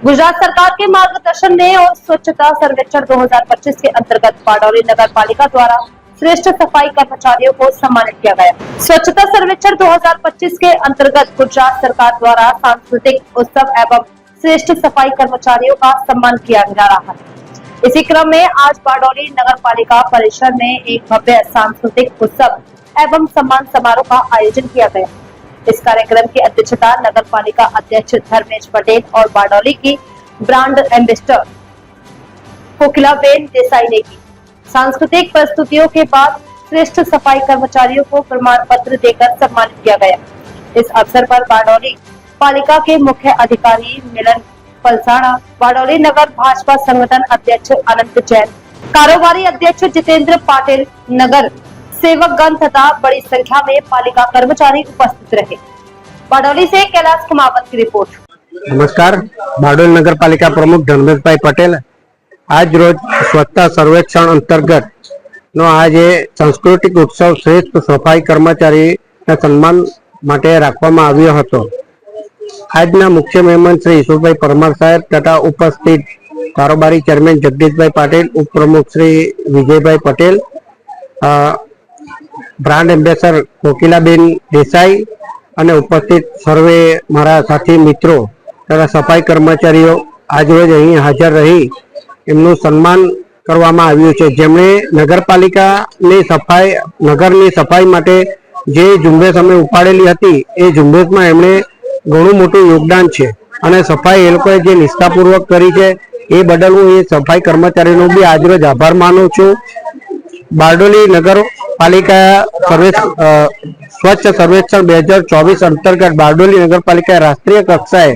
गुजरात सरकार के मार्गदर्शन में और स्वच्छता सर्वेक्षण 2025 के अंतर्गत बारडोली नगर पालिका द्वारा श्रेष्ठ सफाई कर्मचारियों को सम्मानित किया गया। स्वच्छता सर्वेक्षण 2025 के अंतर्गत गुजरात सरकार द्वारा सांस्कृतिक उत्सव एवं श्रेष्ठ सफाई कर्मचारियों का सम्मान किया जा रहा है। इसी क्रम में आज बारडोली नगर पालिका परिसर में एक भव्य सांस्कृतिक उत्सव एवं सम्मान समारोह का आयोजन किया गया। इस कार्यक्रम की अध्यक्षता नगर पालिका अध्यक्ष धर्मेश पटेल और बारडोली की ब्रांड एम्बेसडर कोकिलाबेन देसाई ने की। सांस्कृतिक प्रस्तुतियों के बाद श्रेष्ठ सफाई कर्मचारियों को प्रमाण पत्र देकर सम्मानित किया गया। इस अवसर पर बारडोली पालिका के मुख्य अधिकारी मिलन पलसाणा, बारडोली नगर भाजपा संगठन अध्यक्ष अनंत जैन, कारोबारी अध्यक्ष जितेंद्र पाटिल, नगर सेवकगण तथा बड़ी संख्या में पालिका कर्मचारी उपस्थित रहे। बारडोली से कैलाश कुमावत की रिपोर्ट। नमस्कार, बारडोली नगर पालिका प्रमुख धर्मेश भाई पटेल। आज रोज स्वच्छता सर्वेक्षण अंतर्गत नो आज सांस्कृतिक उत्सव श्रेष्ठ सफाई कर्मचारी सम्मान माटे राखवामां आव्यो हतो। आजना मुख्य मेहमान श्री ईश्वरभाई परमार साहेब तथा उपस्थित कारोबारी चेरमेन जगदीशभाई पाटिल, उपप्रमुख श्री विजयभाई पटेल, ब्रांड एम्बेसडर कोकिलाबेन देसाई અને ઉપસ્થિત સર્વે મારા સાથી મિત્રો તથા સફાઈ કર્મચારીઓ આજરોજ અહીં હાજર રહી એમનું સન્માન કરવામાં આવ્યું છે, જેમણે નગરપાલિકાની સફાઈ નગરની સફાઈ માટે જે ઝુંબેશ અમે ઉપાડેલી હતી એ ઝુંબેશમાં એમણે ઘણું મોટું યોગદાન છે અને સફાઈ એ લોકોએ જે નિષ્ઠાપૂર્વક કરી છે એ બદલ હું એ સફાઈ કર્મચારીનો બી આજરોજ આભાર માનું છું। बारडोली नगर पालिका स्वच्छ सर्वेक्षण 2024 अंतर्गत बारडोली नगर पालिका राष्ट्रीय कक्षाए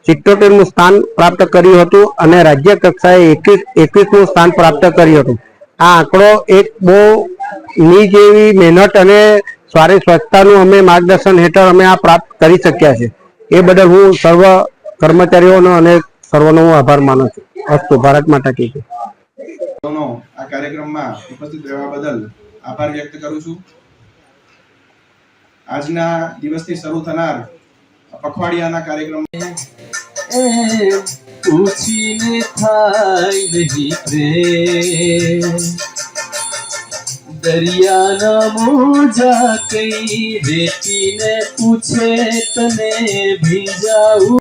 78 स्थान प्राप्त कर्યું હતું અને રાજ્ય કક્ષાએ 21 स्थान प्राप्त કર્યું હતું। આ આંકડો એક બહુ નીજ એવી મહેનત અને સારી સ્વચ્છતાનું અમે માર્ગદર્શન હેઠળ અમે આ પ્રાપ્ત કરી શક્યા છે। એ બદલ હું સર્વ કર્મચારીઓનો અને સર્વનો હું આભાર માનું છું। અસ્તુ, ભારત માતા કી જય। આ કાર્યક્રમમાં ઉપસ્થિત રહેવા બદલ આભાર વ્યક્ત કરું છું। આજના દિવસથી શરૂ થનાર પખવાડિયાના કાર્યક્રમ પૂછીને થાય નહીં પ્રેમ, દરિયાના મોજા કઈ રેતીને પૂછે તને ભીજાવું।